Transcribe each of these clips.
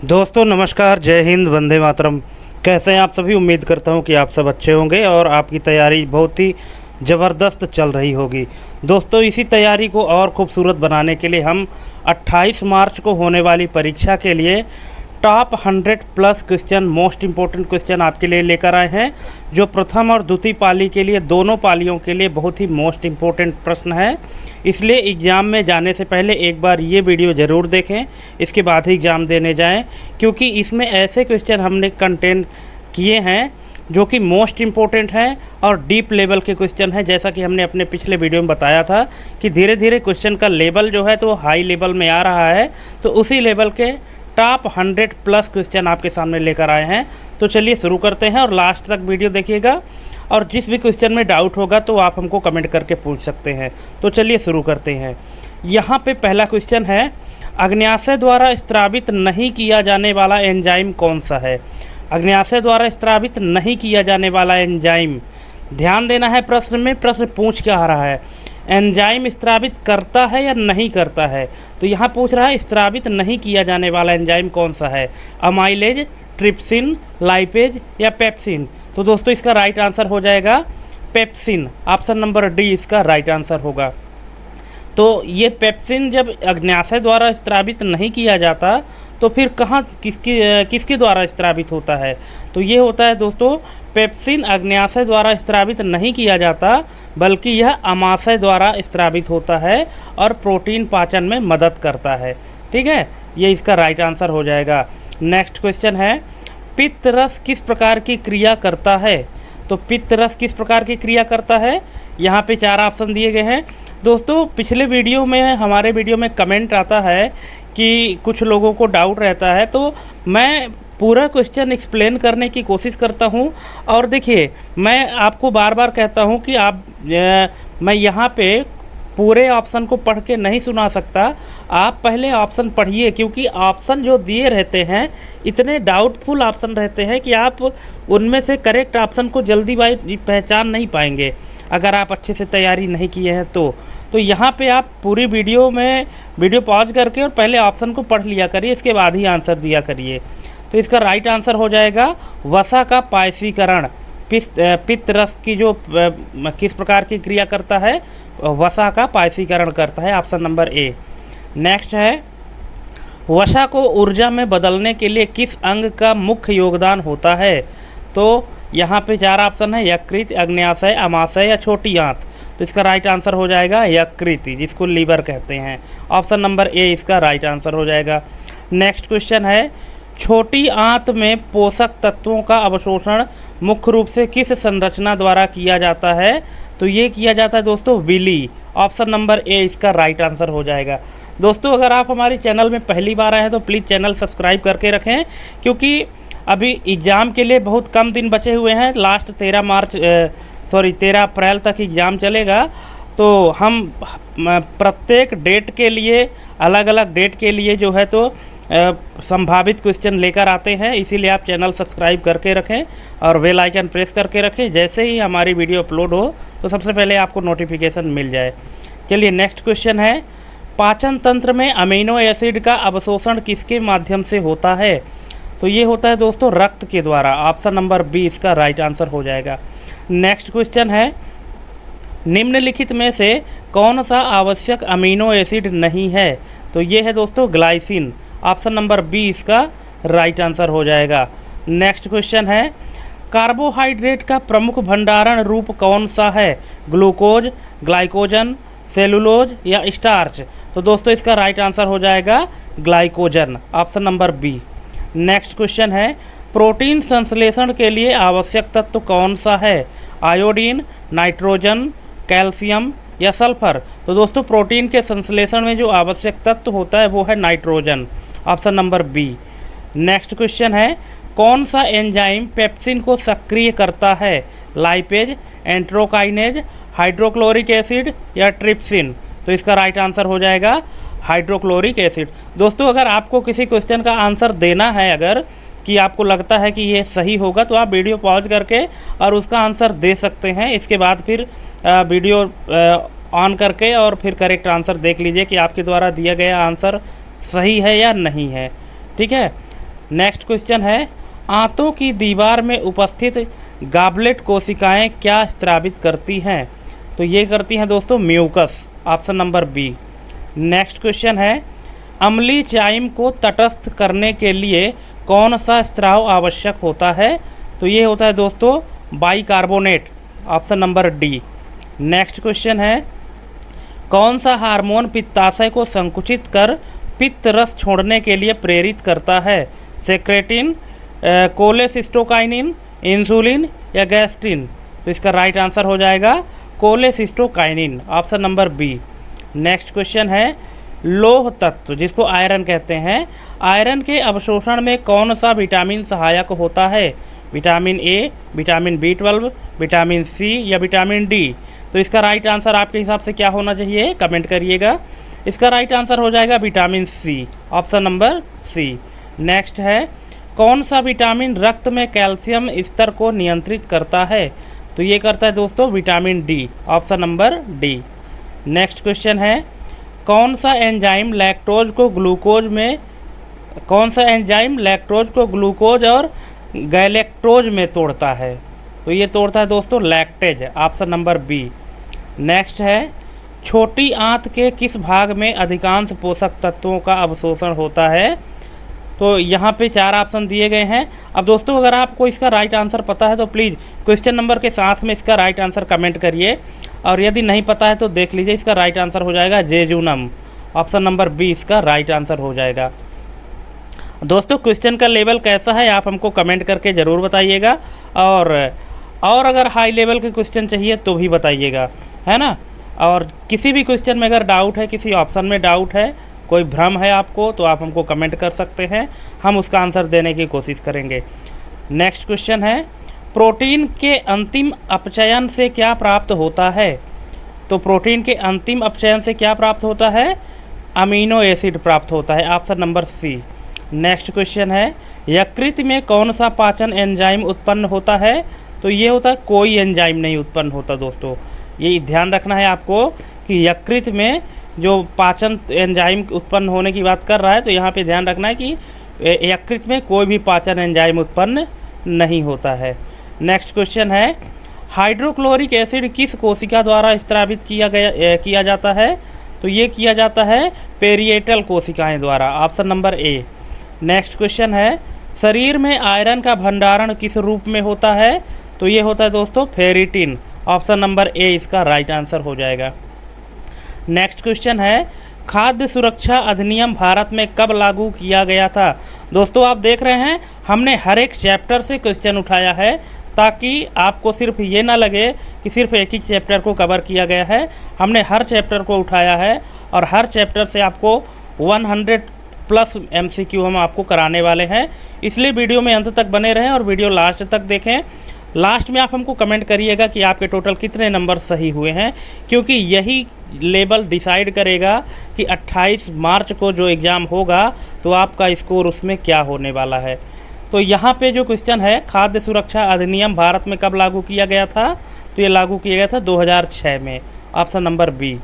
दोस्तों नमस्कार, जय हिंद, वंदे मातरम। कैसे हैं आप सभी? उम्मीद करता हूं कि आप सब अच्छे होंगे और आपकी तैयारी बहुत ही ज़बरदस्त चल रही होगी। दोस्तों इसी तैयारी को और खूबसूरत बनाने के लिए हम 28 मार्च को होने वाली परीक्षा के लिए top 100 plus question, most important question आपके लिए लेकर आए हैं, जो प्रथम और द्वितीय पाली के लिए, दोनों पालियों के लिए बहुत ही मोस्ट इम्पोर्टेंट प्रश्न है। इसलिए एग्ज़ाम में जाने से पहले एक बार ये वीडियो ज़रूर देखें, इसके बाद ही एग्ज़ाम देने जाएं, क्योंकि इसमें ऐसे क्वेश्चन हमने कंटेंट किए हैं जो कि मोस्ट इम्पोर्टेंट हैं और डीप लेवल के क्वेश्चन हैं। जैसा कि हमने अपने पिछले वीडियो में बताया था कि धीरे धीरे क्वेश्चन का लेवल जो है तो हाई लेवल में आ रहा है, तो उसी लेवल के टॉप 100 प्लस क्वेश्चन आपके सामने लेकर आए हैं। तो चलिए शुरू करते हैं और लास्ट तक वीडियो देखिएगा, और जिस भी क्वेश्चन में डाउट होगा तो आप हमको कमेंट करके पूछ सकते हैं। तो चलिए शुरू करते हैं। यहाँ पे पहला क्वेश्चन है, अग्न्याशय द्वारा स्त्रावित नहीं किया जाने वाला एंजाइम कौन सा है? अग्न्याशय द्वारा स्त्रावित नहीं किया जाने वाला एंजाइम, ध्यान देना है प्रश्न में, प्रश्न पूछ क्या आ रहा है, एंजाइम स्त्रावित करता है या नहीं करता है? तो यहाँ पूछ रहा है स्त्रावित नहीं किया जाने वाला एंजाइम कौन सा है, अमाइलेज, ट्रिप्सिन, लाइपेज या पेप्सिन? तो दोस्तों इसका राइट आंसर हो जाएगा पेप्सिन। ऑप्शन नंबर डी इसका राइट आंसर होगा। तो ये पेप्सिन जब अग्न्याशय द्वारा स्त्रावित नहीं किया जाता तो फिर कहाँ किसके द्वारा स्त्रावित होता है? तो ये होता है दोस्तों, पेप्सिन अग्न्याशय द्वारा स्त्रावित नहीं किया जाता, बल्कि यह अमाशय द्वारा स्त्रावित होता है और प्रोटीन पाचन में मदद करता है। ठीक है, ये इसका राइट आंसर हो जाएगा। नेक्स्ट क्वेश्चन है, पित्त रस किस प्रकार की क्रिया करता है? तो पित्त रस किस प्रकार की क्रिया करता है? यहाँ पे 4 ऑप्शन दिए गए हैं। दोस्तों पिछले वीडियो में, हमारे वीडियो में कमेंट आता है कि कुछ लोगों को डाउट रहता है, तो मैं पूरा क्वेश्चन एक्सप्लेन करने की कोशिश करता हूँ। और देखिए, मैं आपको बार बार कहता हूँ कि मैं यहाँ पे पूरे ऑप्शन को पढ़ के नहीं सुना सकता, आप पहले ऑप्शन पढ़िए, क्योंकि ऑप्शन जो दिए रहते हैं इतने डाउटफुल ऑप्शन रहते हैं कि आप उनमें से करेक्ट ऑप्शन को जल्दी पहचान नहीं पाएंगे अगर आप अच्छे से तैयारी नहीं किए हैं तो यहाँ पे आप पूरी वीडियो पॉज करके और पहले ऑप्शन को पढ़ लिया करिए, इसके बाद ही आंसर दिया करिए। तो इसका राइट आंसर हो जाएगा वसा का पायसीकरण। पित्त रस की जो किस प्रकार की क्रिया करता है, वसा का पायसीकरण करता है, ऑप्शन नंबर ए। नेक्स्ट है, वसा को ऊर्जा में बदलने के लिए किस अंग का मुख्य योगदान होता है? तो यहाँ पे 4 ऑप्शन है, यकृत, अग्न्याशय, अमाशय या छोटी आंत। तो इसका राइट आंसर हो जाएगा यकृत, जिसको लीवर कहते हैं। ऑप्शन नंबर ए इसका राइट आंसर हो जाएगा। नेक्स्ट क्वेश्चन है, छोटी आंत में पोषक तत्वों का अवशोषण मुख्य रूप से किस संरचना द्वारा किया जाता है? तो ये किया जाता है दोस्तों विली। ऑप्शन नंबर ए इसका राइट आंसर हो जाएगा। दोस्तों अगर आप हमारे चैनल में पहली बार आए हैं तो प्लीज़ चैनल सब्सक्राइब करके रखें, क्योंकि अभी एग्ज़ाम के लिए बहुत कम दिन बचे हुए हैं। लास्ट 13 अप्रैल तक एग्ज़ाम चलेगा, तो हम प्रत्येक डेट के लिए, अलग अलग डेट के लिए जो है तो संभावित क्वेश्चन लेकर आते हैं। इसीलिए आप चैनल सब्सक्राइब करके रखें और बेल आइकन प्रेस करके रखें, जैसे ही हमारी वीडियो अपलोड हो तो सबसे पहले आपको नोटिफिकेशन मिल जाए। चलिए नेक्स्ट क्वेश्चन है, पाचन तंत्र में अमीनो एसिड का अवशोषण किसके माध्यम से होता है? तो ये होता है दोस्तों रक्त के द्वारा। ऑप्शन नंबर बी इसका राइट आंसर हो जाएगा। नेक्स्ट क्वेश्चन है, निम्नलिखित में से कौन सा आवश्यक अमीनो एसिड नहीं है? तो ये है दोस्तों ग्लाइसिन। ऑप्शन नंबर बी इसका राइट आंसर हो जाएगा। नेक्स्ट क्वेश्चन है, कार्बोहाइड्रेट का प्रमुख भंडारण रूप कौन सा है? ग्लूकोज, ग्लाइकोजन, सेलुलोज या स्टार्च? तो दोस्तों इसका राइट आंसर हो जाएगा glycogen. Option number B. Next question है, प्रोटीन संश्लेषण के लिए आवश्यक तत्व कौन सा है? आयोडीन, नाइट्रोजन, कैल्शियम या सल्फर? तो दोस्तों प्रोटीन के संश्लेषण में जो आवश्यक तत्व होता है वो है nitrogen. Option number B. Next question है, कौन सा एंजाइम पेप्सिन को सक्रिय करता है? लाइपेज, एंट्रोकाइनेज, हाइड्रोक्लोरिक एसिड या ट्रिप्सिन? तो इसका राइट आंसर हो जाएगा हाइड्रोक्लोरिक एसिड। दोस्तों अगर आपको किसी क्वेश्चन का आंसर देना है, अगर कि आपको लगता है कि ये सही होगा, तो आप वीडियो पॉज करके और उसका आंसर दे सकते हैं। इसके बाद फिर वीडियो ऑन करके और फिर करेक्ट आंसर देख लीजिए कि आपके द्वारा दिया गया आंसर सही है या नहीं है। ठीक है, नेक्स्ट क्वेश्चन है, आंतों की दीवार में उपस्थित गॉबलेट कोशिकाएं क्या स्रावित करती हैं? तो ये करती हैं दोस्तों mucus, option number B. Next question है, अम्लीय चाइम को तटस्थ करने के लिए कौन सा स्राव आवश्यक होता है? तो ये होता है दोस्तों bicarbonate, option number D. Next question है, कौन सा हार्मोन पित्ताशय को संकुचित कर पित्त रस छोड़ने के लिए प्रेरित करता है? सेक्रेटिन, कोलेसिस्टोकाइनिन, इंसुलिन या गैस्ट्रिन? तो इसका राइट आंसर हो जाएगा cholecystokinin, option number B. Next question है, लौह तत्व जिसको आयरन कहते हैं, आयरन के अवशोषण में कौन सा विटामिन सहायक होता है? विटामिन ए, विटामिन बी12, विटामिन सी या विटामिन डी? तो इसका राइट आंसर आपके हिसाब से क्या होना चाहिए, कमेंट करिएगा। इसका राइट आंसर हो जाएगा vitamin C, option number C. Next है, कौन सा विटामिन रक्त में कैल्शियम स्तर को नियंत्रित करता है? तो ये करता है दोस्तों vitamin D, option number D. Next question है, कौन सा एंजाइम लैक्टोज को ग्लूकोज और गैलेक्टोज में तोड़ता है? तो ये तोड़ता है दोस्तों lactase, option number B. Next है, छोटी आंत के किस भाग में अधिकांश पोषक तत्वों का अवशोषण होता है? तो यहाँ पे 4 ऑप्शन दिए गए हैं। अब दोस्तों अगर आपको इसका राइट आंसर पता है तो प्लीज़ क्वेश्चन नंबर के साथ में इसका राइट आंसर कमेंट करिए, और यदि नहीं पता है तो देख लीजिए, इसका राइट आंसर हो जाएगा जेजुनम, ऑप्शन नंबर बी इसका राइट आंसर हो जाएगा। दोस्तों क्वेश्चन का लेवल कैसा है आप हमको कमेंट करके ज़रूर बताइएगा, और अगर हाई लेवल के क्वेश्चन चाहिए तो भी बताइएगा, है ना। और किसी भी क्वेश्चन में अगर डाउट है, किसी ऑप्शन में डाउट है, कोई भ्रम है आपको, तो आप हमको कमेंट कर सकते हैं, हम उसका आंसर देने की कोशिश करेंगे। नेक्स्ट क्वेश्चन है, प्रोटीन के अंतिम अपचयन से क्या प्राप्त होता है? तो प्रोटीन के अंतिम अपचयन से क्या प्राप्त होता है? अमीनो एसिड प्राप्त होता है, option number C. Next question है, यकृत में कौन सा पाचन एंजाइम उत्पन्न होता है? तो ये होता है कोई एंजाइम नहीं उत्पन्न होता दोस्तों, ये ध्यान रखना है आपको कि यकृत में जो पाचन एंजाइम उत्पन्न होने की बात कर रहा है, तो यहाँ पे ध्यान रखना है कि यकृत में कोई भी पाचन एंजाइम उत्पन्न नहीं होता है। नेक्स्ट क्वेश्चन है, हाइड्रोक्लोरिक एसिड किस कोशिका द्वारा स्रावित किया जाता है? तो ये किया जाता है पेरिएटल कोशिकाएं द्वारा, option number A. Next question है, शरीर में आयरन का भंडारण किस रूप में होता है? तो ये होता है दोस्तों फेरिटिन, ऑप्शन नंबर ए इसका राइट आंसर हो जाएगा। नेक्स्ट क्वेश्चन है, खाद्य सुरक्षा अधिनियम भारत में कब लागू किया गया था? दोस्तों आप देख रहे हैं हमने हर एक चैप्टर से क्वेश्चन उठाया है, ताकि आपको सिर्फ ये ना लगे कि सिर्फ एक ही चैप्टर को कवर किया गया है। हमने हर चैप्टर को उठाया है और हर चैप्टर से आपको 100+ MCQ हम आपको कराने वाले हैं, इसलिए वीडियो में अंत तक बने रहें और वीडियो लास्ट तक देखें। लास्ट में आप हमको कमेंट करिएगा कि आपके टोटल कितने नंबर सही हुए हैं, क्योंकि यही लेवल डिसाइड करेगा कि 28 मार्च को जो एग्ज़ाम होगा तो आपका स्कोर उसमें क्या होने वाला है। तो यहाँ पे जो क्वेश्चन है, खाद्य सुरक्षा अधिनियम भारत में कब लागू किया गया था? तो ये लागू किया गया था 2006 में, ऑप्शन नंबर बी।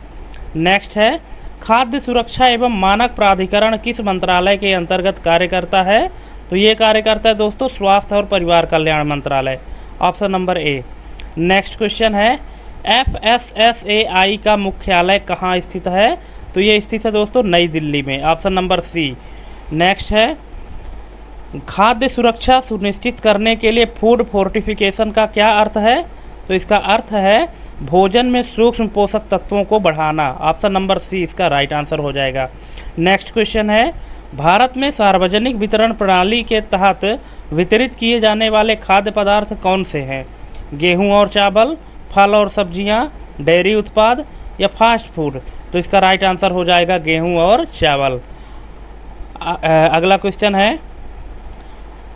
नेक्स्ट है, खाद्य सुरक्षा एवं मानक प्राधिकरण किस मंत्रालय के अंतर्गत कार्य करता है? तो ये कार्य करता है दोस्तों स्वास्थ्य और परिवार कल्याण मंत्रालय, option number A. Next question है, FSSAI का मुख्यालय कहाँ स्थित है? तो ये स्थित है दोस्तों नई दिल्ली में, ऑप्शन नंबर सी। नेक्स्ट है, खाद्य सुरक्षा सुनिश्चित करने के लिए फूड फोर्टिफिकेशन का क्या अर्थ है? तो इसका अर्थ है भोजन में सूक्ष्म पोषक तत्वों को बढ़ाना, ऑप्शन नंबर सी इसका राइट आंसर हो जाएगा। नेक्स्ट क्वेश्चन है, भारत में सार्वजनिक वितरण प्रणाली के तहत वितरित किए जाने वाले खाद्य पदार्थ कौन से हैं? गेहूं और चावल, फल और सब्जियां, डेयरी उत्पाद या फास्ट फूड? तो इसका राइट आंसर हो जाएगा गेहूं और चावल। अगला क्वेश्चन है,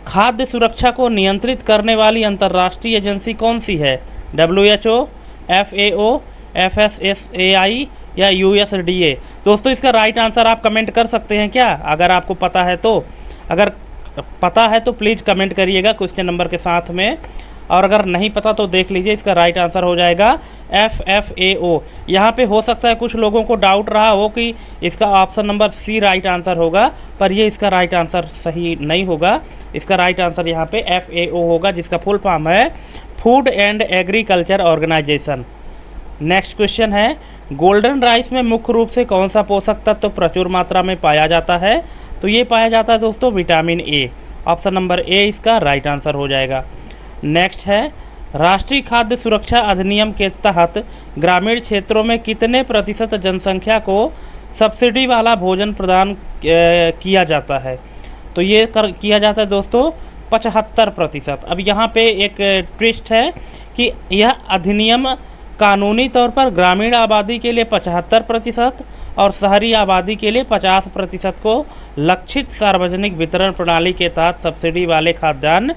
खाद्य सुरक्षा को नियंत्रित करने वाली अंतर्राष्ट्रीय एजेंसी कौन सी है? WHO, FAO, FSSAI या USDA? दोस्तों इसका राइट आंसर आप कमेंट कर सकते हैं क्या, अगर आपको पता है तो? अगर पता है तो प्लीज़ कमेंट करिएगा क्वेश्चन नंबर के साथ में, और अगर नहीं पता तो देख लीजिए, इसका राइट आंसर हो जाएगा FFAO। यहाँ पे हो सकता है कुछ लोगों को डाउट रहा हो कि इसका option number C right answer होगा, पर ये इसका राइट आंसर सही नहीं होगा। इसका राइट आंसर यहाँ पे FAO होगा, जिसका फुल फॉर्म है food and agriculture organisation. Next question है, गोल्डन राइस में मुख्य रूप से कौन सा पोषक तत्व प्रचुर मात्रा में पाया जाता है? तो ये पाया जाता है दोस्तों vitamin A. Option number A इसका राइट आंसर हो जाएगा। नेक्स्ट है, राष्ट्रीय खाद्य सुरक्षा अधिनियम के तहत ग्रामीण क्षेत्रों में कितने प्रतिशत जनसंख्या को सब्सिडी वाला भोजन प्रदान किया जाता है? तो ये किया जाता है दोस्तों 75%। अब यहाँ पे एक ट्विस्ट है कि यह अधिनियम कानूनी तौर पर ग्रामीण आबादी के लिए 75% और शहरी आबादी के लिए 50% को लक्षित सार्वजनिक वितरण प्रणाली के तहत सब्सिडी वाले खाद्यान्न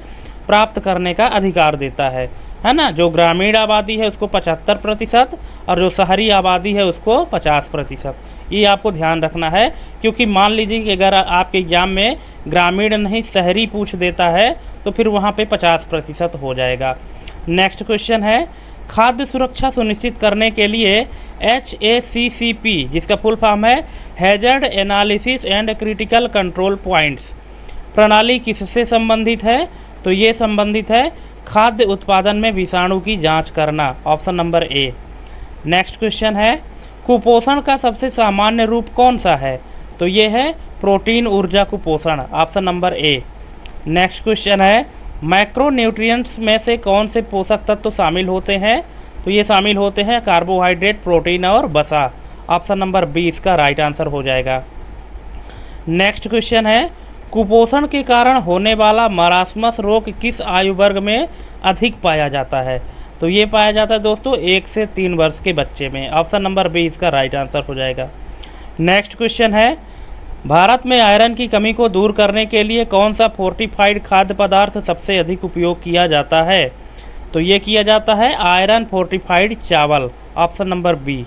प्राप्त करने का अधिकार देता है ना। जो ग्रामीण आबादी है उसको 75% और जो शहरी आबादी है उसको 50%। ये आपको ध्यान रखना है, क्योंकि मान लीजिए कि अगर आपके एग्जाम में ग्रामीण नहीं शहरी पूछ देता है तो फिर वहाँ पे 50% हो जाएगा। नेक्स्ट क्वेश्चन है, खाद्य सुरक्षा सुनिश्चित करने के लिए HACCP, जिसका फुल फॉर्म है hazard analysis and critical control points, प्रणाली किससे संबंधित है? तो ये संबंधित है खाद्य उत्पादन में विषाणु की जांच करना। Option number A. Next question है, कुपोषण का सबसे सामान्य रूप कौन सा है? तो ये है प्रोटीन ऊर्जा कुपोषण। Option number A. Next question है, मैक्रोन्यूट्रिएंट्स में से कौन से पोषक तत्व शामिल होते हैं? तो ये शामिल होते हैं कार्बोहाइड्रेट, प्रोटीन और वसा। ऑप्शन नंबर बी इसका राइट आंसर हो जाएगा। नेक्स्ट क्वेश्चन है, कुपोषण के कारण होने वाला मरासमस रोग किस आयु वर्ग में अधिक पाया जाता है? तो ये पाया जाता है दोस्तों 1 से 3 वर्ष के बच्चे में। ऑप्शन नंबर बी इसका राइट आंसर हो जाएगा। नेक्स्ट क्वेश्चन है, भारत में आयरन की कमी को दूर करने के लिए कौन सा फोर्टिफाइड खाद्य पदार्थ सबसे अधिक उपयोग किया जाता है? तो ये किया जाता है आयरन फोर्टिफाइड चावल। Option number B.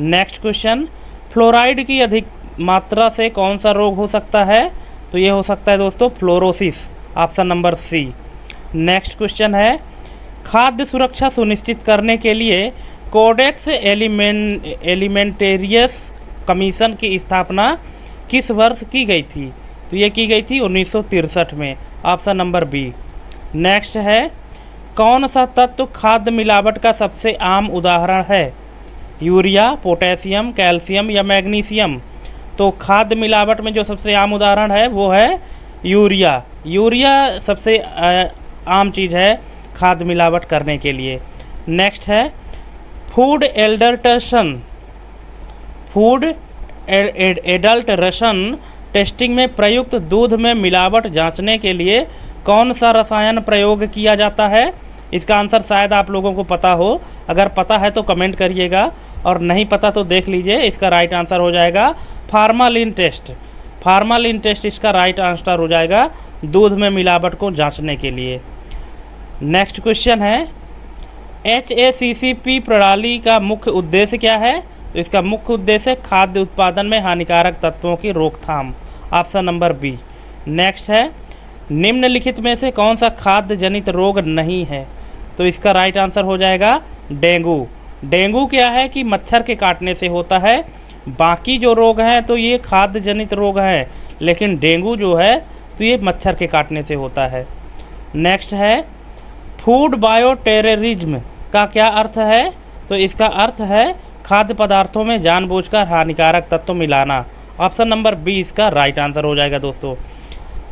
Next question, fluoride की अधिक मात्रा से कौन सा रोग हो सकता है? तो ये हो सकता है दोस्तों fluorosis. Option number C. Next question है, खाद्य सुरक्षा सुनिश्चित करने के लिए कोडेक्स एलिमेंटेरियस कमीशन की स्थापना किस वर्ष की गई थी? तो ये की गई थी 1963 में। Option number B. नेक्स्ट है, कौन सा तत्व खाद्य मिलावट का सबसे आम उदाहरण है? यूरिया, पोटेशियम, कैल्शियम या मैग्नीशियम? तो खाद्य मिलावट में जो सबसे आम उदाहरण है वो है यूरिया। यूरिया सबसे आम चीज़ है खाद्य मिलावट करने के लिए। नेक्स्ट है, फूड एडल्ट्रेशन टेस्टिंग में प्रयुक्त दूध में मिलावट जांचने के लिए कौन सा रसायन प्रयोग किया जाता है? इसका आंसर शायद आप लोगों को पता हो, अगर पता है तो कमेंट करिएगा और नहीं पता तो देख लीजिए। इसका राइट आंसर हो जाएगा फार्मालिन टेस्ट। फार्मालिन टेस्ट इसका राइट आंसर हो जाएगा दूध में मिलावट को जांचने के लिए। नेक्स्ट क्वेश्चन है, HACCP प्रणाली का मुख्य उद्देश्य क्या है? तो इसका मुख्य उद्देश्य खाद्य उत्पादन में हानिकारक तत्वों की रोकथाम। Option number B. नेक्स्ट है, निम्नलिखित में से कौन सा खाद्य जनित रोग नहीं है? तो इसका राइट आंसर हो जाएगा डेंगू। डेंगू क्या है कि मच्छर के काटने से होता है। बाकी जो रोग हैं तो ये खाद्य जनित रोग हैं, लेकिन डेंगू जो है तो ये मच्छर के काटने से होता है। नेक्स्ट है, फूड बायोटेररिज्म का क्या अर्थ है? तो इसका अर्थ है खाद्य पदार्थों में जानबूझकर हानिकारक तत्व मिलाना। ऑप्शन नंबर बी इसका राइट आंसर हो जाएगा।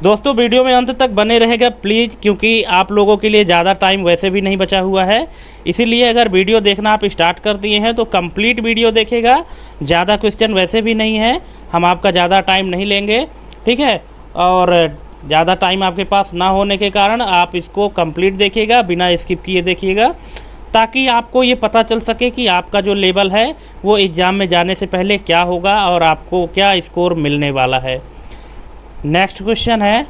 दोस्तों वीडियो में अंत तक बने रहेगा प्लीज़, क्योंकि आप लोगों के लिए ज़्यादा टाइम वैसे भी नहीं बचा हुआ है। इसीलिए अगर वीडियो देखना आप स्टार्ट कर दिए हैं तो कंप्लीट वीडियो देखेगा। ज़्यादा क्वेश्चन वैसे भी नहीं है, हम आपका ज़्यादा टाइम नहीं लेंगे, ठीक है। और ज़्यादा टाइम आपके पास ना होने के कारण आप इसको कंप्लीट देखिएगा, बिना स्किप किए देखिएगा, ताकि आपको ये पता चल सके कि आपका जो लेवल है वो एग्ज़ाम में जाने से पहले क्या होगा और आपको क्या स्कोर मिलने वाला है। नेक्स्ट क्वेश्चन है,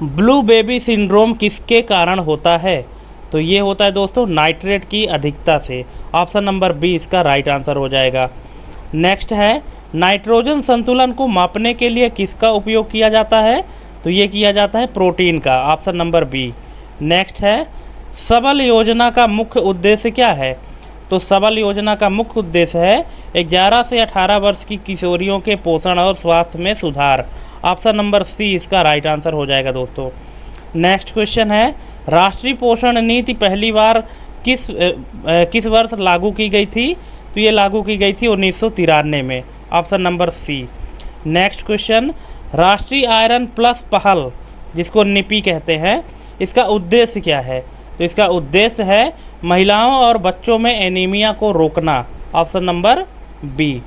ब्लू बेबी सिंड्रोम किसके कारण होता है? तो ये होता है दोस्तों नाइट्रेट की अधिकता से। ऑप्शन नंबर बी इसका राइट आंसर हो जाएगा। नेक्स्ट है, नाइट्रोजन संतुलन को मापने के लिए किसका उपयोग किया जाता है? तो ये किया जाता है प्रोटीन का। Option number B. नेक्स्ट है, सबल योजना का मुख्य उद्देश्य क्या है? तो सबल योजना का मुख्य उद्देश्य है 11 से 18 वर्ष की किशोरियों के पोषण और स्वास्थ्य में सुधार। ऑप्शन नंबर सी इसका राइट आंसर हो जाएगा दोस्तों। नेक्स्ट क्वेश्चन है, राष्ट्रीय पोषण नीति पहली बार किस वर्ष लागू की गई थी? तो ये लागू की गई थी 1993 में। Option number C. Next question, राष्ट्रीय आयरन प्लस पहल जिसको निपी कहते हैं, इसका उद्देश्य क्या है? तो इसका उद्देश्य है महिलाओं और बच्चों में एनीमिया को रोकना। Option number B.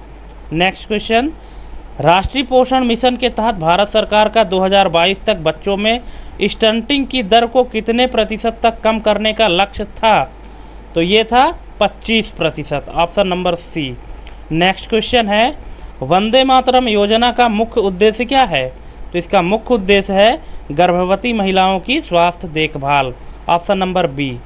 Next question, राष्ट्रीय पोषण मिशन के तहत भारत सरकार का 2022 तक बच्चों में स्टंटिंग की दर को कितने प्रतिशत तक कम करने का लक्ष्य था? तो ये था 25%। Option number C. Next question है, वंदे मातरम योजना का मुख्य उद्देश्य क्या है? तो इसका मुख्य उद्देश्य है गर्भवती महिलाओं की स्वास्थ्य देखभाल। Option number B.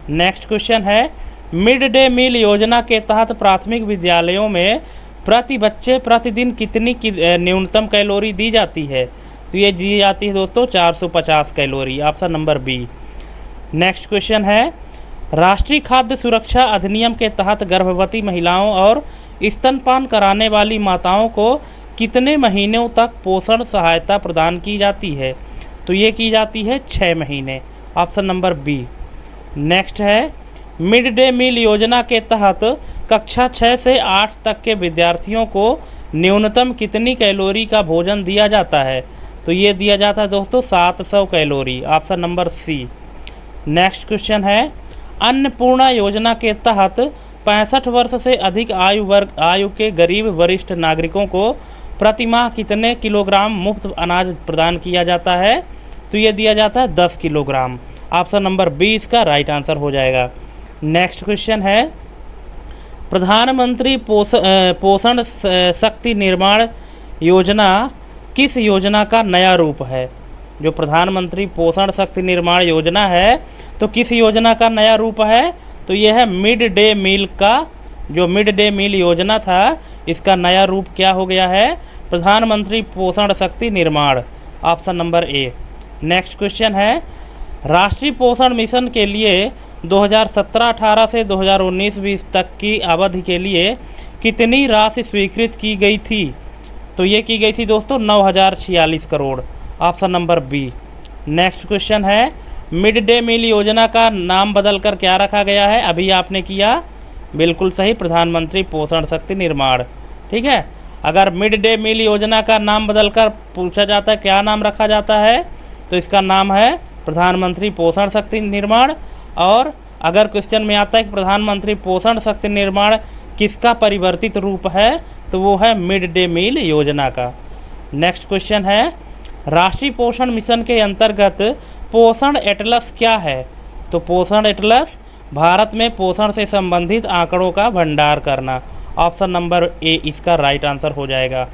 Next question है, मिड डे मील योजना के तहत प्राथमिक विद्यालयों में प्रति बच्चे प्रतिदिन कितनी न्यूनतम कैलोरी दी जाती है? तो ये दी जाती है दोस्तों 450 calorie. Option number B. Next question है, राष्ट्रीय खाद्य सुरक्षा अधिनियम के तहत गर्भवती महिलाओं और स्तनपान कराने वाली माताओं को कितने महीनों तक पोषण सहायता प्रदान की जाती है? तो ये की जाती है 6 महीने। Option number B. नेक्स्ट है, मिड डे मील योजना के तहत कक्षा 6 से 8 तक के विद्यार्थियों को न्यूनतम कितनी कैलोरी का भोजन दिया जाता है? तो ये दिया जाता है दोस्तों 700 calorie. Option number C. Next question है, अन्नपूर्णा योजना के तहत 65 वर्ष से अधिक आयु के गरीब वरिष्ठ नागरिकों को प्रति माह कितने किलोग्राम मुफ्त अनाज प्रदान किया जाता है? तो ये दिया जाता है 10 किलोग्राम। ऑप्शन नंबर बी इसका राइट आंसर हो जाएगा। नेक्स्ट क्वेश्चन है, प्रधानमंत्री पोषण शक्ति निर्माण योजना किस योजना का नया रूप है? जो प्रधानमंत्री पोषण शक्ति निर्माण योजना है तो किस योजना का नया रूप है? तो यह है मिड डे मील का, जो मिड डे मील योजना था इसका नया रूप क्या हो गया है? प्रधानमंत्री पोषण शक्ति निर्माण। Option number A. Next question है, राष्ट्रीय पोषण मिशन के लिए 2017-18 से 2019-20 तक की अवधि के लिए कितनी राशि स्वीकृत की गई थी? तो ये की गई थी दोस्तों 9,046 crore. Option number B. Next question है, मिड डे मील योजना का नाम बदलकर क्या रखा गया है? अभी आपने किया बिल्कुल सही, प्रधानमंत्री पोषण शक्ति निर्माण। ठीक है, अगर मिड डे मील योजना का नाम बदलकर पूछा जाता है क्या नाम रखा जाता है, तो इसका नाम है प्रधानमंत्री पोषण शक्ति निर्माण। और अगर क्वेश्चन में आता है कि प्रधानमंत्री पोषण शक्ति निर्माण किसका परिवर्तित रूप है, तो वो है मिड डे मील योजना का। नेक्स्ट क्वेश्चन है, राष्ट्रीय पोषण मिशन के अंतर्गत पोषण एटलस क्या है? तो पोषण एटलस भारत में पोषण से संबंधित आंकड़ों का भंडार करना। ऑप्शन नंबर ए इसका राइट आंसर हो जाएगा।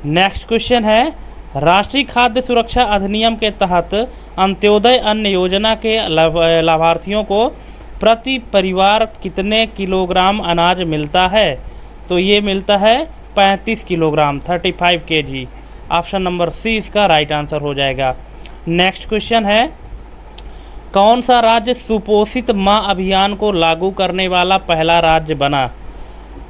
नेक्स्ट क्वेश्चन है, राष्ट्रीय खाद्य सुरक्षा अधिनियम के तहत अंत्योदय अन्न योजना के लाभार्थियों को प्रति परिवार कितने किलोग्राम अनाज मिलता है? तो ये मिलता है 35 kilogram, 35 kg। Option number C इसका राइट आंसर हो जाएगा। नेक्स्ट क्वेश्चन है, कौन सा राज्य सुपोषित माँ अभियान को लागू करने वाला पहला राज्य बना?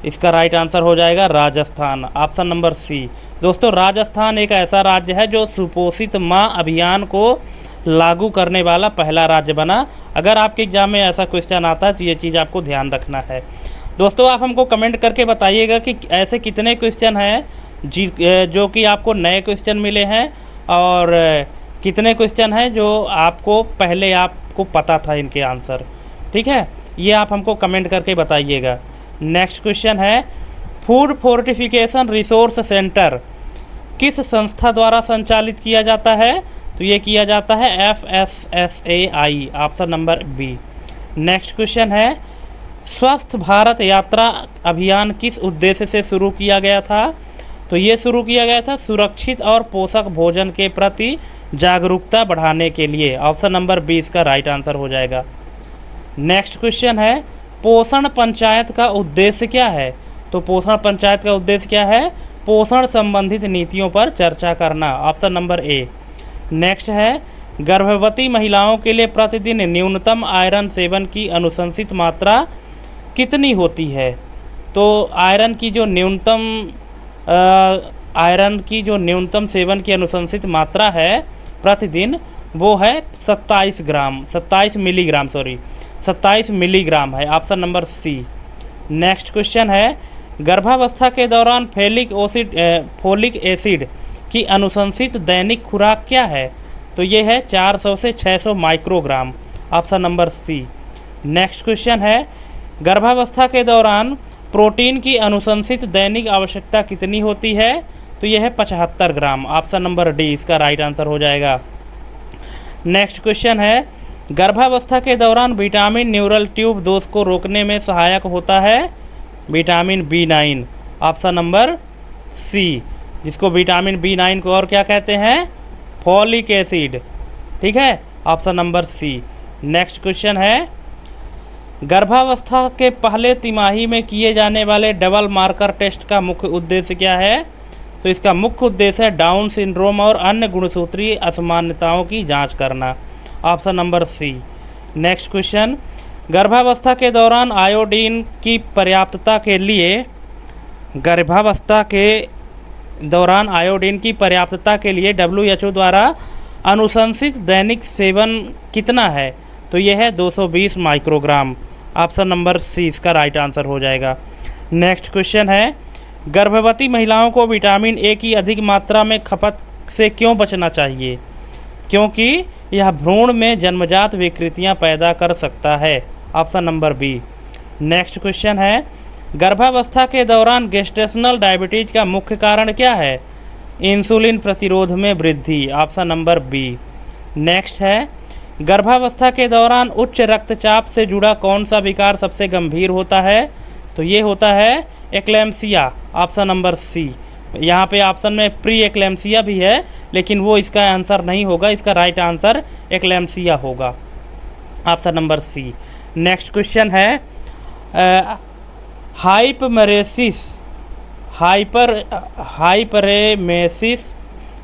इसका राइट आंसर हो जाएगा राजस्थान। ऑप्शन नंबर सी। दोस्तों राजस्थान एक ऐसा राज्य है जो सुपोषित माँ अभियान को लागू करने वाला पहला राज्य बना। अगर आपके एग्जाम में ऐसा क्वेश्चन आता है तो ये चीज़ आपको ध्यान रखना है। दोस्तों आप हमको कमेंट करके बताइएगा कि ऐसे कितने क्वेश्चन हैं जो कि आपको नए क्वेश्चन मिले हैं और कितने क्वेश्चन हैं जो आपको पहले आपको पता था इनके आंसर। ठीक है, ये आप हमको कमेंट करके बताइएगा। नेक्स्ट क्वेश्चन है, फूड फोर्टिफिकेशन रिसोर्स सेंटर किस संस्था द्वारा संचालित किया जाता है? तो ये किया जाता है FSSAI। Option number B. Next question है, स्वस्थ भारत यात्रा अभियान किस उद्देश्य से शुरू किया गया था? तो ये शुरू किया गया था सुरक्षित और पोषक भोजन के प्रति जागरूकता बढ़ाने के लिए। ऑप्शन नंबर बी इसका राइट आंसर हो जाएगा। नेक्स्ट क्वेश्चन है, पोषण पंचायत का उद्देश्य क्या है? तो पोषण पंचायत का उद्देश्य क्या है? पोषण संबंधित नीतियों पर चर्चा करना। Option number A. नेक्स्ट है, गर्भवती महिलाओं के लिए प्रतिदिन न्यूनतम आयरन सेवन की अनुशंसित मात्रा कितनी होती है? तो आयरन की जो न्यूनतम सेवन की अनुशंसित मात्रा है प्रतिदिन, वो है 27 मिलीग्राम है। Option number C. Next question है, गर्भावस्था के दौरान फोलिक एसिड की अनुशंसित दैनिक खुराक क्या है? तो ये है 400 से 600 microgram. Option number C. Next question है, गर्भावस्था के दौरान प्रोटीन की अनुशंसित दैनिक आवश्यकता कितनी होती है? तो यह है 75 ग्राम। ऑप्शन नंबर डी इसका राइट आंसर हो जाएगा। नेक्स्ट क्वेश्चन है, गर्भावस्था के दौरान विटामिन न्यूरल ट्यूब दोष को रोकने में सहायक होता है? Vitamin B9। ऑप्शन नंबर सी, जिसको विटामिन B9 को और क्या कहते हैं? Folic acid. ठीक है, option number C. Next question है, गर्भावस्था के पहले तिमाही में किए जाने वाले डबल मार्कर टेस्ट का मुख्य उद्देश्य क्या है? तो इसका मुख्य उद्देश्य है डाउन सिंड्रोम और अन्य गुणसूत्रीय असामान्यताओं की जांच करना। Option number C. Next question, गर्भावस्था के दौरान आयोडीन की पर्याप्तता के लिए WHO द्वारा अनुशंसित दैनिक सेवन कितना है? तो यह है 220 माइक्रोग्राम। ऑप्शन नंबर सी इसका राइट आंसर हो जाएगा। नेक्स्ट क्वेश्चन है, गर्भवती महिलाओं को विटामिन ए की अधिक मात्रा में खपत से क्यों बचना चाहिए? क्योंकि यह भ्रूण में जन्मजात विकृतियां पैदा कर सकता है। Option number B. Next question है, गर्भावस्था के दौरान गेस्टेशनल डायबिटीज का मुख्य कारण क्या है? इंसुलिन प्रतिरोध में वृद्धि। Option number B. नेक्स्ट है, गर्भावस्था के दौरान उच्च रक्तचाप से जुड़ा कौन सा विकार सबसे गंभीर होता है? तो ये होता है एक्लेम्सिया। Option number C. यहाँ पे ऑप्शन में प्री एक्लेम्सिया भी है, लेकिन वो इसका आंसर नहीं होगा। इसका राइट आंसर एक्लेम्सिया होगा। Option number C. Next question है, हाइपरेमेसिस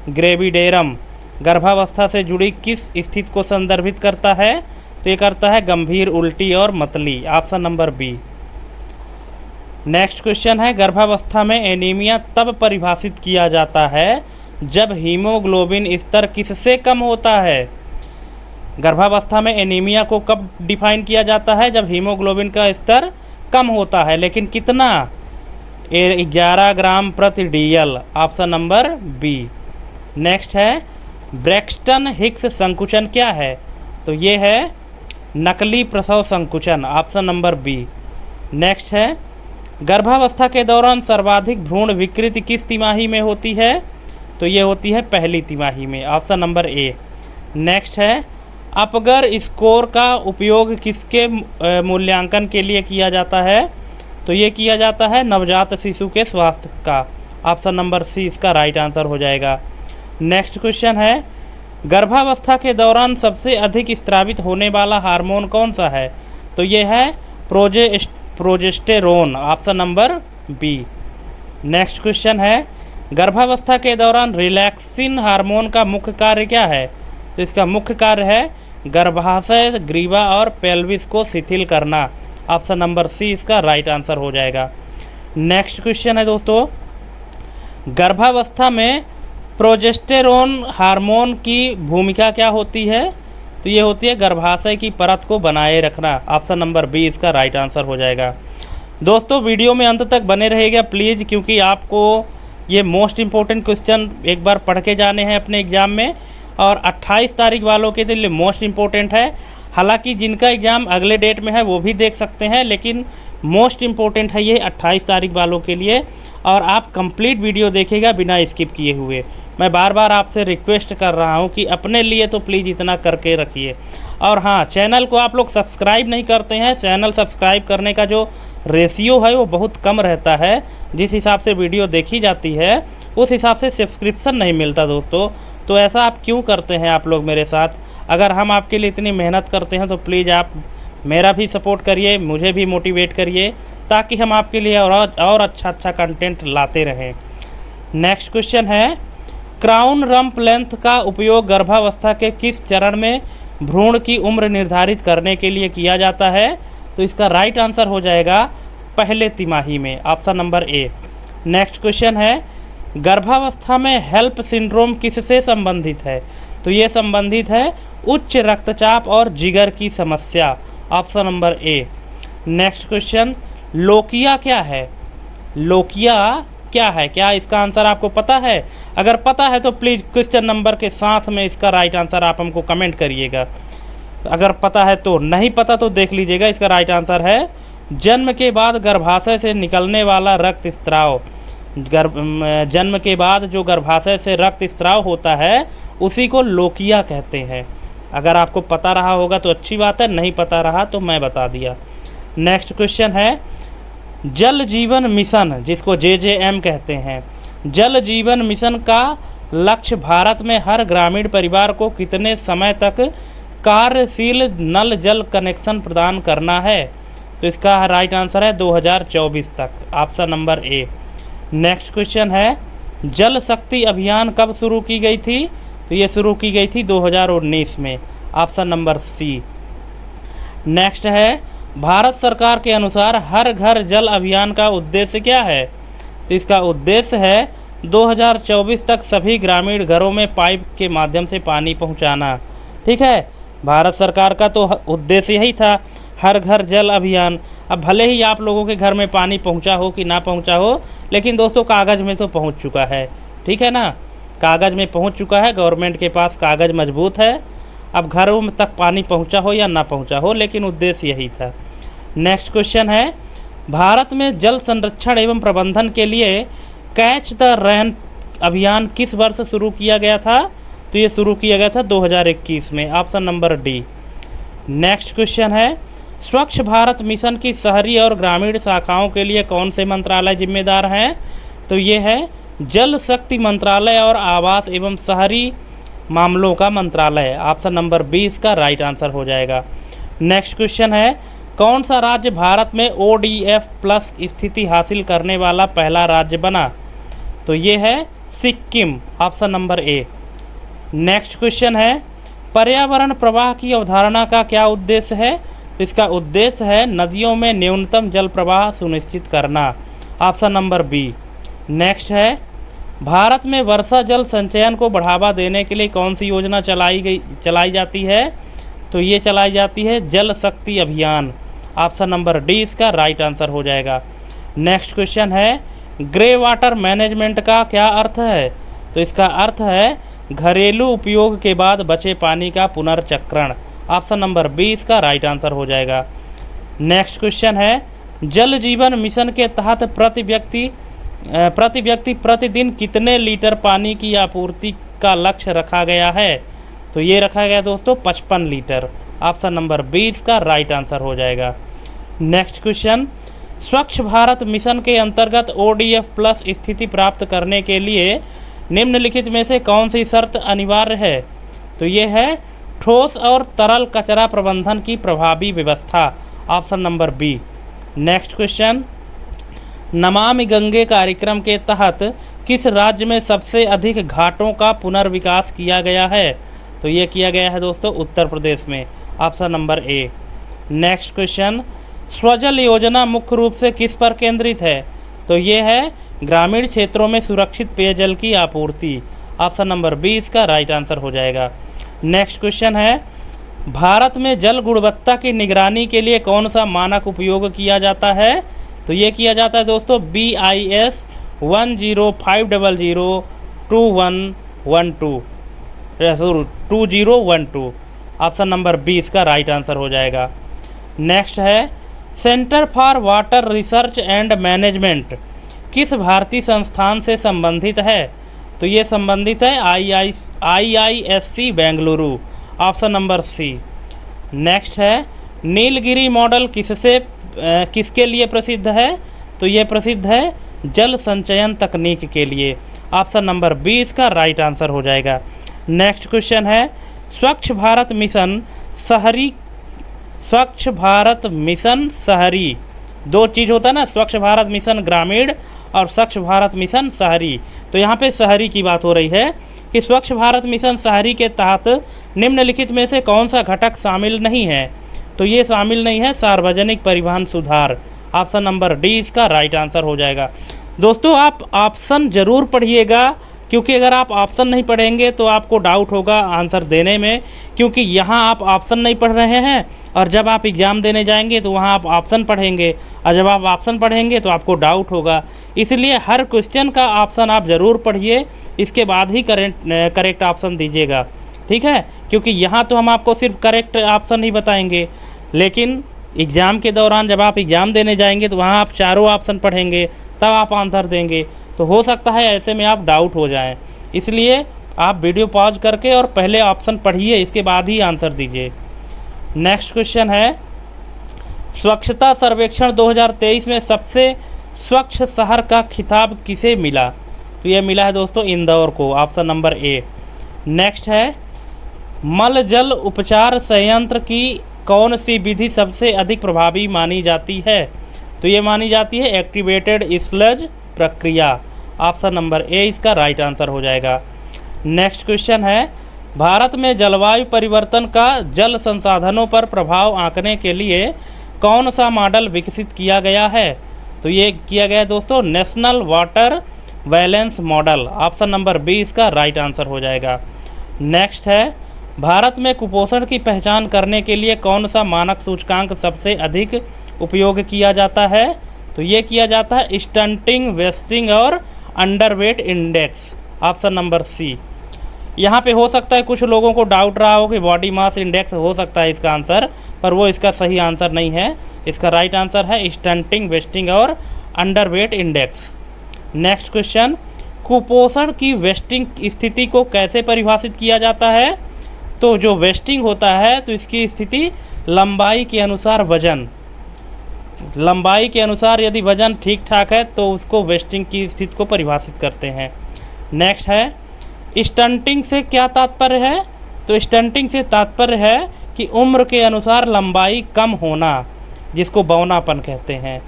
ग्रेविडेरम गर्भावस्था से जुड़ी किस स्थिति को संदर्भित करता है? तो ये करता है गंभीर उल्टी और मतली। Option number B. Next question है, गर्भावस्था में एनीमिया तब परिभाषित किया जाता है जब हीमोग्लोबिन स्तर किससे कम होता है? गर्भावस्था में एनीमिया को कब डिफाइन किया जाता है? जब हीमोग्लोबिन का स्तर कम होता है, लेकिन कितना? 11 ग्राम प्रति DL। Option number B. Next है, ब्रैक्सटन हिक्स संकुचन क्या है? तो ये है नकली प्रसव संकुचन। Option number B. नेक्स्ट है, गर्भावस्था के दौरान सर्वाधिक भ्रूण विकृति किस तिमाही में होती है? तो ये होती है पहली तिमाही में। Option number A. नेक्स्ट है, अपगर स्कोर का उपयोग किसके मूल्यांकन के लिए किया जाता है? तो ये किया जाता है नवजात शिशु के स्वास्थ्य का। ऑप्शन नंबर सी इसका राइट आंसर हो जाएगा। नेक्स्ट क्वेश्चन है, गर्भावस्था के दौरान सबसे अधिक स्रावित होने वाला हार्मोन कौन सा है? तो ये है progesterone. Option number B. Next question है, गर्भावस्था के दौरान रिलैक्सिन हार्मोन का मुख्य कार्य क्या है? तो इसका मुख्य कार्य है गर्भाशय, ग्रीवा और पेल्विस को शिथिल करना। ऑप्शन नंबर सी इसका राइट आंसर हो जाएगा। नेक्स्ट क्वेश्चन है दोस्तों, गर्भावस्था में प्रोजेस्टेरोन हार्मोन की भूमिका क्या होती है? तो ये होती है गर्भाशय की परत को बनाए रखना। ऑप्शन नंबर बी इसका राइट आंसर हो जाएगा। दोस्तों वीडियो में अंत तक बने रहेगा प्लीज़, क्योंकि आपको ये मोस्ट इम्पोर्टेंट क्वेश्चन एक बार पढ़ के जाने हैं अपने एग्ज़ाम में, और 28 तारीख वालों के लिए मोस्ट इम्पोर्टेंट है। हालांकि जिनका एग्ज़ाम अगले डेट में है वो भी देख सकते हैं, लेकिन मोस्ट इम्पोर्टेंट है ये 28 तारीख वालों के लिए। और आप कंप्लीट वीडियो देखिएगा बिना स्किप किए हुए। मैं बार बार आपसे रिक्वेस्ट कर रहा हूँ कि अपने लिए तो प्लीज़ इतना करके रखिए। और हाँ, चैनल को आप लोग सब्सक्राइब नहीं करते हैं। चैनल सब्सक्राइब करने का जो रेशियो है वो बहुत कम रहता है। जिस हिसाब से वीडियो देखी जाती है उस हिसाब से सब्सक्रिप्शन नहीं मिलता दोस्तों। तो ऐसा आप क्यों करते हैं आप लोग मेरे साथ? अगर हम आपके लिए इतनी मेहनत करते हैं तो प्लीज़ आप मेरा भी सपोर्ट करिए, मुझे भी मोटिवेट करिए, ताकि हम आपके लिए और अच्छा कंटेंट लाते रहें। नेक्स्ट क्वेश्चन है, क्राउन रंप लेंथ का उपयोग गर्भावस्था के किस चरण में भ्रूण की उम्र निर्धारित करने के लिए किया जाता है? तो इसका राइट आंसर हो जाएगा पहले तिमाही में, option number A. Next question है, गर्भावस्था में हेल्प सिंड्रोम किससे संबंधित है? तो ये संबंधित है उच्च रक्तचाप और जिगर की समस्या, option number A. Next question, lochia क्या है? लोकिया क्या है? क्या इसका आंसर आपको पता है? अगर पता है तो प्लीज़ क्वेश्चन नंबर के साथ में इसका राइट आंसर आप हमको कमेंट करिएगा। अगर पता है तो, नहीं पता तो देख लीजिएगा। इसका राइट आंसर है जन्म के बाद गर्भाशय से निकलने वाला रक्त स्त्राव। जन्म के बाद जो गर्भाशय से रक्त स्त्राव होता है उसी को लोकिया कहते हैं। अगर आपको पता रहा होगा तो अच्छी बात है, नहीं पता रहा तो मैं बता दिया। नेक्स्ट क्वेश्चन है, जल जीवन मिशन, जिसको JJM कहते हैं, जल जीवन मिशन का लक्ष्य भारत में हर ग्रामीण परिवार को कितने समय तक कार्यशील नल जल कनेक्शन प्रदान करना है? तो इसका राइट आंसर है 2024 तक, option number A. Next question है, जल शक्ति अभियान कब शुरू की गई थी? तो ये शुरू की गई थी 2019 में, ऑप्शन नंबर सी। नेक्स्ट है, भारत सरकार के अनुसार हर घर जल अभियान का उद्देश्य क्या है? तो इसका उद्देश्य है 2024 तक सभी ग्रामीण घरों में पाइप के माध्यम से पानी पहुंचाना। ठीक है, भारत सरकार का तो उद्देश्य यही था, हर घर जल अभियान। अब भले ही आप लोगों के घर में पानी पहुंचा हो कि ना पहुंचा हो, लेकिन दोस्तों कागज़ में तो पहुंच चुका है। ठीक है ना, कागज़ में पहुंच चुका है, गवर्नमेंट के पास कागज़ मजबूत है। अब घरों में तक पानी पहुंचा हो या ना पहुंचा हो, लेकिन उद्देश्य यही था। नेक्स्ट क्वेश्चन है, भारत में जल संरक्षण एवं प्रबंधन के लिए कैच द रेन अभियान किस वर्ष शुरू किया गया था? तो ये शुरू किया गया था 2021 में, option number D. Next question है, स्वच्छ भारत मिशन की शहरी और ग्रामीण शाखाओं के लिए कौन से मंत्रालय जिम्मेदार हैं? तो ये है जल शक्ति मंत्रालय और आवास एवं शहरी मामलों का मंत्रालय, ऑप्शन नंबर 20 का राइट आंसर हो जाएगा। नेक्स्ट क्वेश्चन है, कौन सा राज्य भारत में ODF प्लस स्थिति हासिल करने वाला पहला राज्य बना? तो ये है Sikkim, option number A. Next question है, पर्यावरण प्रवाह की अवधारणा का क्या उद्देश्य है? इसका उद्देश्य है नदियों में न्यूनतम जल प्रवाह सुनिश्चित करना, ऑप्शन नंबर बी। नेक्स्ट है, भारत में वर्षा जल संचयन को बढ़ावा देने के लिए कौन सी योजना चलाई जाती है? तो ये चलाई जाती है जल शक्ति अभियान, ऑप्शन नंबर डी इसका राइट आंसर हो जाएगा। नेक्स्ट क्वेश्चन है, ग्रे वाटर मैनेजमेंट का क्या अर्थ है? तो इसका अर्थ है घरेलू उपयोग के बाद बचे पानी का पुनर्चक्रण, ऑप्शन नंबर बी इसका राइट आंसर हो जाएगा। नेक्स्ट क्वेश्चन है, जल जीवन मिशन के तहत प्रति व्यक्ति प्रतिदिन कितने लीटर पानी की आपूर्ति का लक्ष्य रखा गया है? तो ये रखा गया दोस्तों 55 लीटर, ऑप्शन नंबर 20 का राइट आंसर हो जाएगा। नेक्स्ट क्वेश्चन, स्वच्छ भारत मिशन के अंतर्गत ODF प्लस स्थिति प्राप्त करने के लिए निम्नलिखित में से कौन सी शर्त अनिवार्य है? तो ये है ठोस और तरल कचरा प्रबंधन की प्रभावी व्यवस्था, option number B. Next question, Namami Gange कार्यक्रम के तहत किस राज्य में सबसे अधिक घाटों का पुनर्विकास किया गया है? तो ये किया गया है दोस्तों उत्तर प्रदेश में, option number A. Next question, Swajal योजना मुख्य रूप से किस पर केंद्रित है? तो ये है ग्रामीण क्षेत्रों में सुरक्षित पेयजल की आपूर्ति, ऑप्शन नंबर बी इसका राइट आंसर हो जाएगा। नेक्स्ट क्वेश्चन है, भारत में जल गुणवत्ता की निगरानी के लिए कौन सा मानक उपयोग किया जाता है? तो ये किया जाता है दोस्तों BIS 2012, ऑप्शन नंबर बी इसका राइट आंसर हो जाएगा। नेक्स्ट है, centre for water research and management किस भारतीय संस्थान से संबंधित है? तो ये संबंधित है IISc Bengaluru, option number C. Next है, नीलगिरी मॉडल किसके लिए प्रसिद्ध है? तो ये प्रसिद्ध है जल संचयन तकनीक के लिए, ऑप्शन नंबर 20 का राइट आंसर हो जाएगा। नेक्स्ट क्वेश्चन है, स्वच्छ भारत मिशन शहरी, दो चीज़ होता है ना, स्वच्छ भारत मिशन ग्रामीण और स्वच्छ भारत मिशन शहरी। तो यहाँ पे शहरी की बात हो रही है कि स्वच्छ भारत मिशन शहरी के तहत निम्नलिखित में से कौन सा घटक शामिल नहीं है। तो ये शामिल नहीं है सार्वजनिक परिवहन सुधार। ऑप्शन नंबर डी इसका राइट आंसर हो जाएगा। दोस्तों आप ऑप्शन ज़रूर पढ़िएगा, क्योंकि अगर आप ऑप्शन नहीं पढ़ेंगे तो आपको डाउट होगा आंसर देने में, क्योंकि यहाँ आप ऑप्शन नहीं पढ़ रहे हैं और जब आप एग्ज़ाम देने जाएंगे तो वहाँ आप ऑप्शन पढ़ेंगे, और जब आप ऑप्शन पढ़ेंगे तो आपको डाउट होगा। इसलिए हर क्वेश्चन का ऑप्शन आप ज़रूर पढ़िए, इसके बाद ही करेक्ट ऑप्शन दीजिएगा, ठीक है। क्योंकि यहाँ तो हम आपको सिर्फ करेक्ट ऑप्शन ही बताएंगे, लेकिन एग्ज़ाम के दौरान जब आप एग्ज़ाम देने जाएंगे तो वहाँ आप चारों ऑप्शन पढ़ेंगे, तब आप आंसर देंगे। तो हो सकता है ऐसे में आप डाउट हो जाएं, इसलिए आप वीडियो पॉज करके और पहले ऑप्शन पढ़िए, इसके बाद ही आंसर दीजिए। नेक्स्ट क्वेश्चन है, स्वच्छता सर्वेक्षण 2023 में सबसे स्वच्छ शहर का खिताब किसे मिला। तो ये मिला है दोस्तों इंदौर को। Option number A. नेक्स्ट है, मल जल उपचार संयंत्र की कौन सी विधि सबसे अधिक प्रभावी मानी जाती है। तो ये मानी जाती है एक्टिवेटेड स्लज प्रक्रिया। ऑप्शन नंबर ए इसका राइट आंसर हो जाएगा। नेक्स्ट क्वेश्चन है, भारत में जलवायु परिवर्तन का जल संसाधनों पर प्रभाव आंकने के लिए कौन सा मॉडल विकसित किया गया है। तो ये किया गया है दोस्तों national water balance model. Option number B इसका राइट आंसर हो जाएगा। नेक्स्ट है, भारत में कुपोषण की पहचान करने के लिए कौन सा मानक सूचकांक सबसे अधिक उपयोग किया जाता है। तो ये किया जाता है स्टंटिंग, वेस्टिंग और underweight index. Option number C. यहाँ पे हो सकता है कुछ लोगों को डाउट रहा हो कि बॉडी मास इंडेक्स हो सकता है इसका आंसर, पर वो इसका सही आंसर नहीं है। इसका राइट आंसर है स्टंटिंग, वेस्टिंग और अंडरवेट इंडेक्स। नेक्स्ट क्वेश्चन, कुपोषण की वेस्टिंग स्थिति को कैसे परिभाषित किया जाता है। तो जो वेस्टिंग होता है तो इसकी स्थिति लंबाई के अनुसार वजन, लंबाई के अनुसार यदि वजन ठीक ठाक है तो उसको वेस्टिंग की स्थिति को परिभाषित करते हैं। नेक्स्ट है, स्टंटिंग से क्या तात्पर्य है। तो स्टंटिंग से तात्पर्य है कि उम्र के अनुसार लंबाई कम होना, जिसको बौनापन कहते हैं,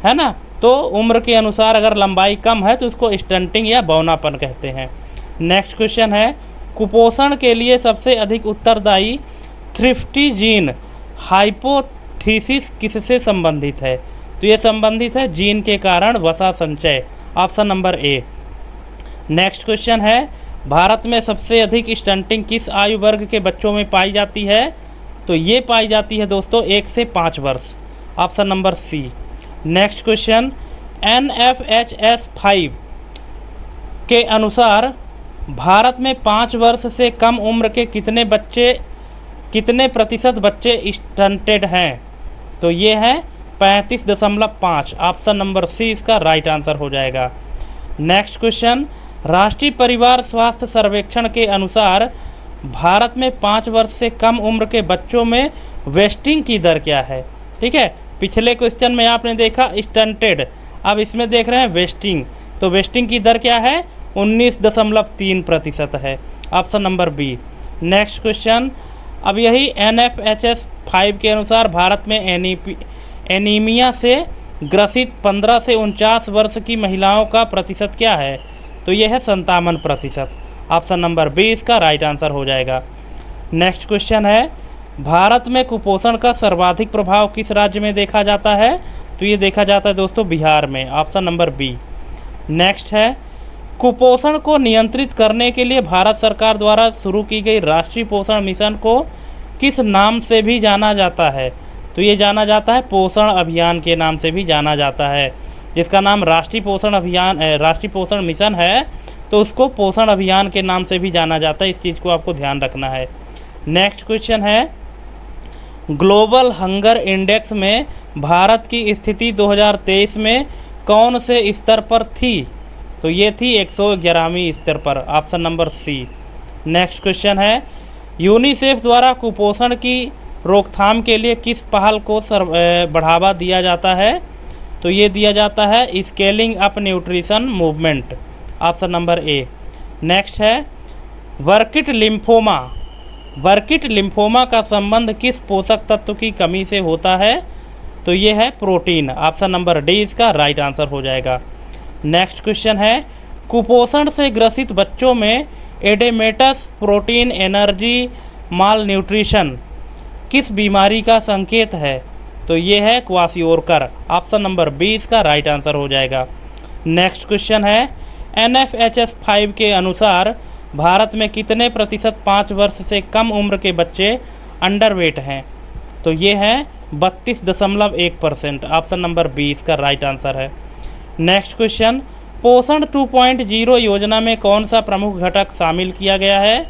है ना। तो उम्र के अनुसार अगर लंबाई कम है तो उसको स्टंटिंग या बौनापन कहते हैं। नेक्स्ट क्वेश्चन है, कुपोषण के लिए सबसे अधिक उत्तरदायी थ्रिफ्टी जीन हाइपोथीसिस किससे संबंधित है। तो ये संबंधित है जीन के कारण वसा संचय। Option number A. Next question है, भारत में सबसे अधिक स्टंटिंग किस आयु वर्ग के बच्चों में पाई जाती है। तो ये पाई जाती है दोस्तों 1 से 5 वर्ष। Option number C. Next question, NFHS 5 के अनुसार भारत में 5 वर्ष से कम उम्र के कितने प्रतिशत बच्चे स्टंटेड हैं। तो ये है 35.5। ऑप्शन नंबर सी इसका राइट आंसर हो जाएगा। नेक्स्ट क्वेश्चन, राष्ट्रीय परिवार स्वास्थ्य सर्वेक्षण के अनुसार भारत में 5 वर्ष से कम उम्र के बच्चों में वेस्टिंग की दर क्या है। ठीक है, पिछले क्वेश्चन में आपने देखा स्टंटेड, अब इसमें देख रहे हैं वेस्टिंग। तो वेस्टिंग की दर क्या है 19.3% है। Option number B. Next question, अब यही NFHS 5 के अनुसार भारत में एनीमिया से ग्रसित 15 से 49 वर्ष की महिलाओं का प्रतिशत क्या है। तो यह है 57%। ऑप्शन नंबर बी इसका राइट आंसर हो जाएगा। नेक्स्ट क्वेश्चन है, भारत में कुपोषण का सर्वाधिक प्रभाव किस राज्य में देखा जाता है। तो ये देखा जाता है दोस्तों बिहार में। Option number B. नेक्स्ट है, कुपोषण को नियंत्रित करने के लिए भारत सरकार द्वारा शुरू की गई राष्ट्रीय पोषण मिशन को किस नाम से भी जाना जाता है। तो ये जाना जाता है पोषण अभियान के नाम से भी जाना जाता है। जिसका नाम राष्ट्रीय पोषण मिशन है तो उसको पोषण अभियान के नाम से भी जाना जाता है। इस चीज़ को आपको ध्यान रखना है। नेक्स्ट क्वेश्चन है, ग्लोबल हंगर इंडेक्स में भारत की स्थिति 2023 में कौन से स्तर पर थी। तो ये थी 111वीं स्तर पर। Option number C. Next question है, यूनिसेफ द्वारा कुपोषण की रोकथाम के लिए किस पहल को बढ़ावा दिया जाता है। तो ये दिया जाता है scaling up nutrition movement. Option number A. Next है, वर्किट लिम्फोमा का संबंध किस पोषक तत्व की कमी से होता है। तो ये है प्रोटीन। ऑप्शन नंबर डी इसका राइट आंसर हो जाएगा। नेक्स्ट क्वेश्चन है, कुपोषण से ग्रसित बच्चों में एडेमेटस प्रोटीन एनर्जी माल न्यूट्रिशन किस बीमारी का संकेत है? तो ये है क्वासियोरकर। ऑप्शन नंबर 20 का राइट आंसर हो जाएगा। नेक्स्ट क्वेश्चन है, NFHS 5 के अनुसार भारत में कितने प्रतिशत 5 वर्ष से कम उम्र के बच्चे अंडरवेट हैं? तो ये है 32.1%। ऑप्शन नंबर 20 का राइट आंसर है। नेक्स्ट क्वेश्चन, पोषण 2.0 योजना में कौन सा प्रमुख घटक शामिल किया गया है?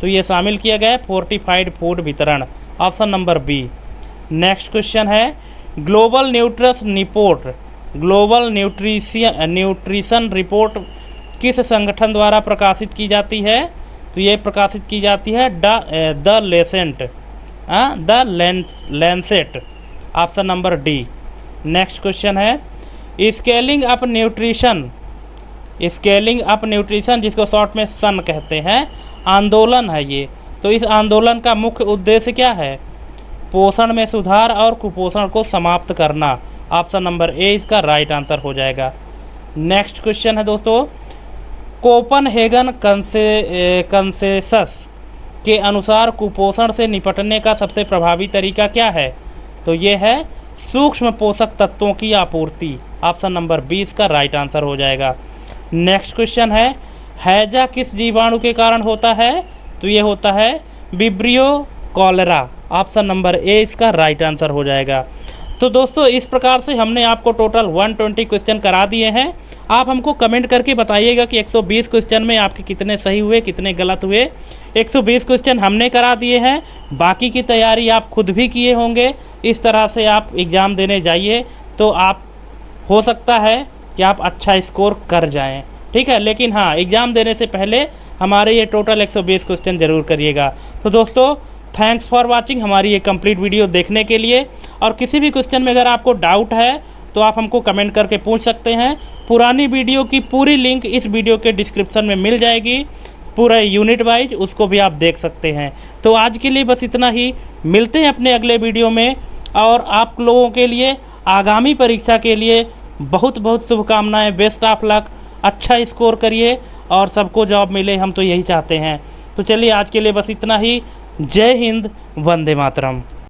तो ये शामिल किया गया है फोर्टिफाइड फूड वितरण। Option number B. Next question है, ग्लोबल न्यूट्रिशन रिपोर्ट किस संगठन द्वारा प्रकाशित की जाती है? तो ये प्रकाशित की जाती है the Lancet. Option number D. Next question है, स्केलिंग अप न्यूट्रिशन जिसको शॉर्ट में सन कहते हैं, आंदोलन है ये। तो इस आंदोलन का मुख्य उद्देश्य क्या है? पोषण में सुधार और कुपोषण को समाप्त करना। ऑप्शन नंबर ए इसका राइट आंसर हो जाएगा। नेक्स्ट क्वेश्चन है दोस्तों, कोपनहेगन कंसेंसस के अनुसार कुपोषण से निपटने का सबसे प्रभावी तरीका क्या है? तो ये है सूक्ष्म पोषक तत्वों की आपूर्ति। ऑप्शन नंबर 20 का राइट आंसर हो जाएगा। नेक्स्ट क्वेश्चन है, हैजा किस जीवाणु के कारण होता है? तो ये होता है vibrio cholera. Option number A इसका राइट आंसर हो जाएगा। तो दोस्तों इस प्रकार से हमने आपको टोटल 120 क्वेश्चन करा दिए हैं। आप हमको कमेंट करके बताइएगा कि 120 क्वेश्चन में आपके कितने सही हुए, कितने गलत हुए। 120 क्वेश्चन हमने करा दिए हैं, बाकी की तैयारी आप खुद भी किए होंगे। इस तरह से आप एग्ज़ाम देने जाइए तो आप हो सकता है कि आप अच्छा स्कोर कर जाएं, ठीक है। लेकिन हाँ, एग्ज़ाम देने से पहले हमारे ये टोटल 120 क्वेश्चन ज़रूर करिएगा। तो दोस्तों थैंक्स फॉर वाचिंग हमारी ये कंप्लीट वीडियो देखने के लिए। और किसी भी क्वेश्चन में अगर आपको डाउट है तो आप हमको कमेंट करके पूछ सकते हैं। पुरानी वीडियो की पूरी लिंक इस वीडियो के डिस्क्रिप्शन में मिल जाएगी, पूरा यूनिट वाइज, उसको भी आप देख सकते हैं। तो आज के लिए बस इतना ही, मिलते हैं अपने अगले वीडियो में। और आप लोगों के लिए आगामी परीक्षा के लिए बहुत बहुत शुभकामनाएँ। बेस्ट ऑफ लक, अच्छा स्कोर करिए और सबको जॉब मिले, हम तो यही चाहते हैं। तो चलिए आज के लिए बस इतना ही। जय हिंद, वंदे मातरम।